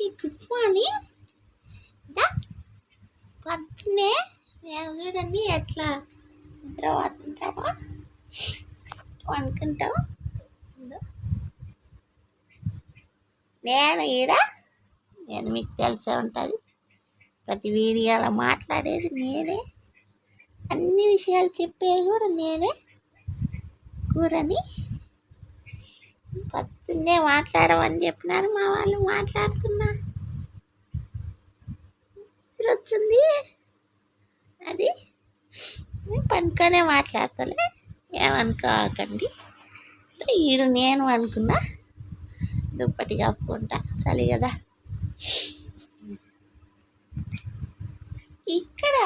అందరికీ good morning. పొద్దున్నే మేము చూడండి ఎట్లా నిద్రపోతుంటామో అనుకుంటాం. నేను మీకు తెలిసే ఉంటుంది, ప్రతి వీడియోలో మాట్లాడేది నేనే, అన్ని విషయాలు చెప్పేది కూడా నేనే. కూరని పొద్దున్నే మాట్లాడమని చెప్పినారు మా వాళ్ళు, మాట్లాడుతున్నా వచ్చింది. అది పనుకొనే మాట్లాడతలే, ఏమనుకోకండి. ఈడు నేను అనుకున్నా, దుప్పటి కప్పుకుంటా, చలి కదా. ఇక్కడ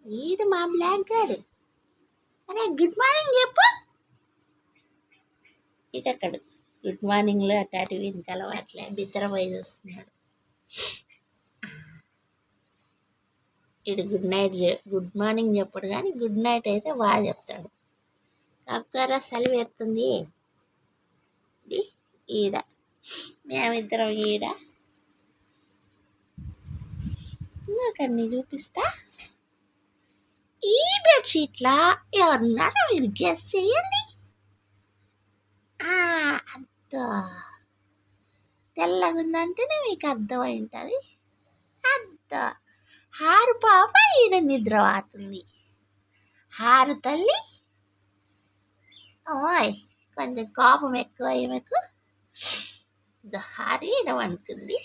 వీడు మా బ్లాక్ గారు. అరే గుడ్ మార్నింగ్ చెప్పు. ఇటక్కడు గుడ్ మార్నింగ్లో అటాటి వీనికి అలవాట్లే, బిత్తరపోయి చూస్తున్నాడు. ఇడు గుడ్ మార్నింగ్ చెప్పడు, కానీ గుడ్ నైట్ అయితే బాగా చెప్తాడు. కప్పుకోరా చలి పెడుతుంది. ఈడ మేమిద్దరం ఈడ. ఇంకొకరిని చూపిస్తా. ఈ బెడ్షీట్లా ఎవరున్నారో మీరు గెస్ చేయండి. అద్దా తెల్లగా ఉందంటేనే మీకు అర్థమై ఉంటుంది. అద్దా హారు పాప ఈడ నిద్ర పోతుంది. హారు తల్లి ఓయ్ కొంచెం కోపం ఎక్కువ ఈమెకు. హారు ఈడ అనుకుంది.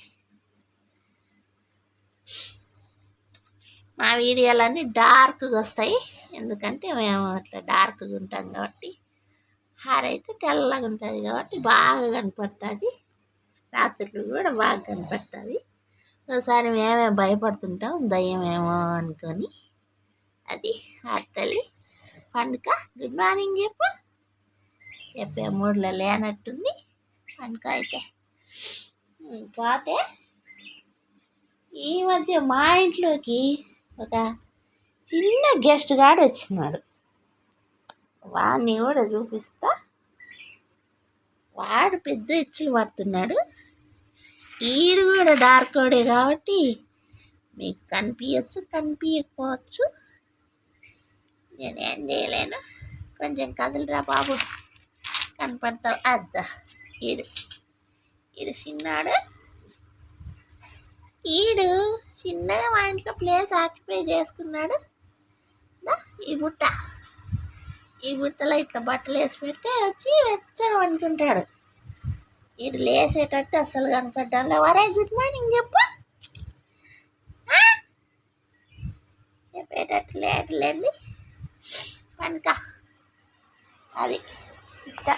మా వీడియోలన్నీ డార్క్గా వస్తాయి, ఎందుకంటే మేము అట్లా డార్క్గా ఉంటాం కాబట్టి. హార్ అయితే తెల్లగా ఉంటుంది కాబట్టి బాగా కనపడుతుంది, రాత్రులు కూడా బాగా కనపడుతుంది. ఒకసారి మేమే భయపడుతుంటాం దయ్యమేమో అనుకొని. అది హార్ తల్లి పండుక. గుడ్ మార్నింగ్ చెప్పే మూడులో లేనట్టుంది పండుక. అయితే పోతే ఈ మధ్య మా ఇంట్లోకి ఒక చిన్న గెస్ట్ గాడు వచ్చినాడు. వాడిని కూడా చూపిస్తా. వాడు పెద్ద ఇచ్చులు పడుతున్నాడు. ఈడు కూడా డార్క్ కోడే కాబట్టి మీకు కనిపించచ్చు, కనిపించకపోవచ్చు. నేనేం చేయలేను. కొంచెం కదలరా బాబు, కనపడతావు. అద్దా ఈడు చిన్నాడు. ఈడు చిన్నగా మా ఇంట్లో ప్లేస్ ఆక్యుపై చేసుకున్నాడు. ఈ బుట్టలో ఇట్లా బట్టలు వేసి పెడితే వచ్చి వెచ్చగా అనుకుంటాడు. ఈడు లేసేటట్టు అసలు కనపడ్డా. వరే గుడ్ మార్నింగ్ చెప్పేటట్టు లేటులేండి పండుక. అది ఇట్లా